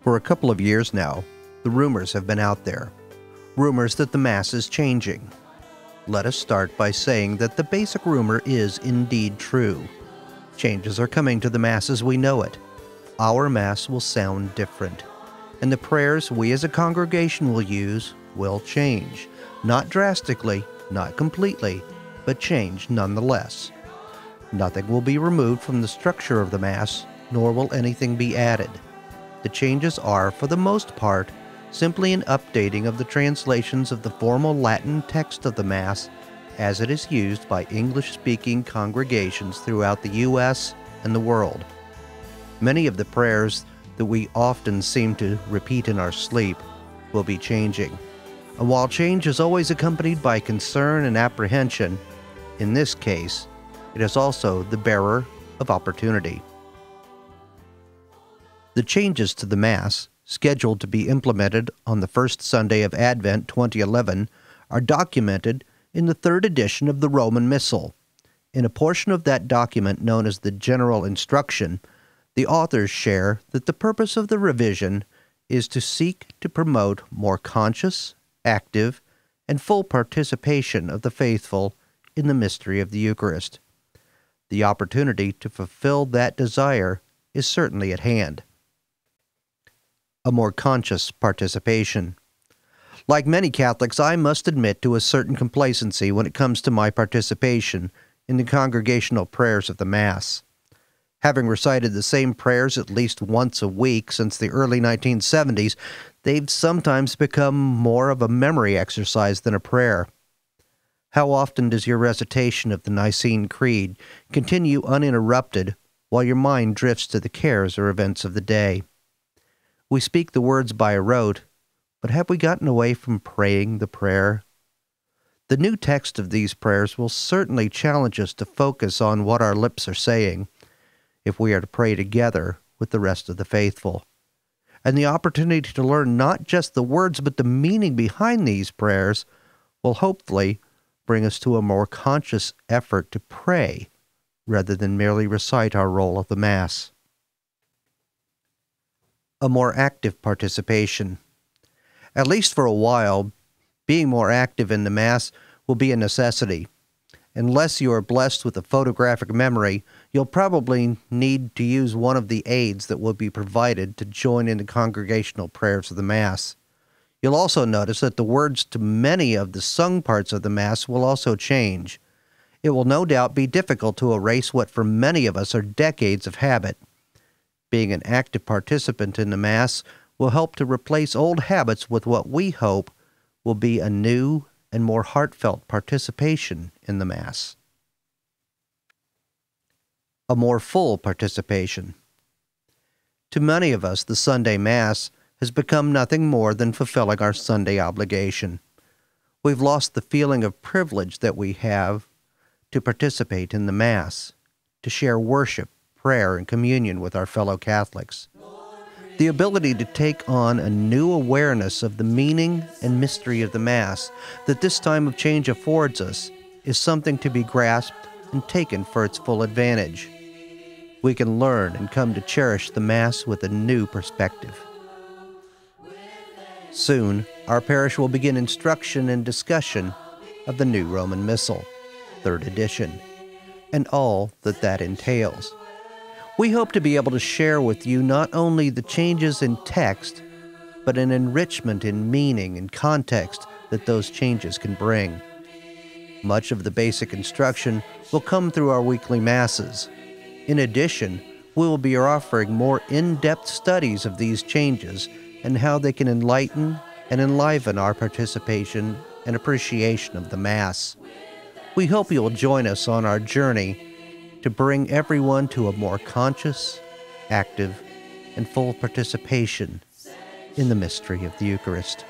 For a couple of years now, the rumors have been out there. Rumors that the Mass is changing. Let us start by saying that the basic rumor is indeed true. Changes are coming to the Mass as we know it. Our Mass will sound different, and the prayers we as a congregation will use will change. Not drastically, not completely, but change nonetheless. Nothing will be removed from the structure of the Mass, nor will anything be added. The changes are, for the most part, simply an updating of the translations of the formal Latin text of the Mass as it is used by English-speaking congregations throughout the U.S. and the world. Many of the prayers that we often seem to repeat in our sleep will be changing. And while change is always accompanied by concern and apprehension, in this case, it is also the bearer of opportunity. The changes to the Mass, scheduled to be implemented on the first Sunday of Advent 2011, are documented in the third edition of the Roman Missal. In a portion of that document known as the General Instruction, the authors share that the purpose of the revision is to seek to promote more conscious, active, and full participation of the faithful in the mystery of the Eucharist. The opportunity to fulfill that desire is certainly at hand. A more conscious participation. Like many Catholics, I must admit to a certain complacency when it comes to my participation in the congregational prayers of the Mass. Having recited the same prayers at least once a week since the early 1970s, they've sometimes become more of a memory exercise than a prayer. How often does your recitation of the Nicene Creed continue uninterrupted while your mind drifts to the cares or events of the day? We speak the words by rote, but have we gotten away from praying the prayer? The new text of these prayers will certainly challenge us to focus on what our lips are saying, if we are to pray together with the rest of the faithful. And the opportunity to learn not just the words but the meaning behind these prayers will hopefully bring us to a more conscious effort to pray rather than merely recite our role of the Mass. A more active participation. At least for a while, being more active in the Mass will be a necessity. Unless you are blessed with a photographic memory, you'll probably need to use one of the aids that will be provided to join in the congregational prayers of the Mass. You'll also notice that the words to many of the sung parts of the Mass will also change. It will no doubt be difficult to erase what for many of us are decades of habit. Being an active participant in the Mass will help to replace old habits with what we hope will be a new and more heartfelt participation in the Mass. A more full participation. To many of us, the Sunday Mass has become nothing more than fulfilling our Sunday obligation. We've lost the feeling of privilege that we have to participate in the Mass, to share worship, prayer, and communion with our fellow Catholics. The ability to take on a new awareness of the meaning and mystery of the Mass that this time of change affords us is something to be grasped and taken for its full advantage. We can learn and come to cherish the Mass with a new perspective. Soon, our parish will begin instruction and discussion of the new Roman Missal, 3rd edition, and all that entails. We hope to be able to share with you not only the changes in text, but an enrichment in meaning and context that those changes can bring. Much of the basic instruction will come through our weekly Masses. In addition, we will be offering more in-depth studies of these changes and how they can enlighten and enliven our participation and appreciation of the Mass. We hope you will join us on our journey to bring everyone to a more conscious, active, and full participation in the mystery of the Eucharist.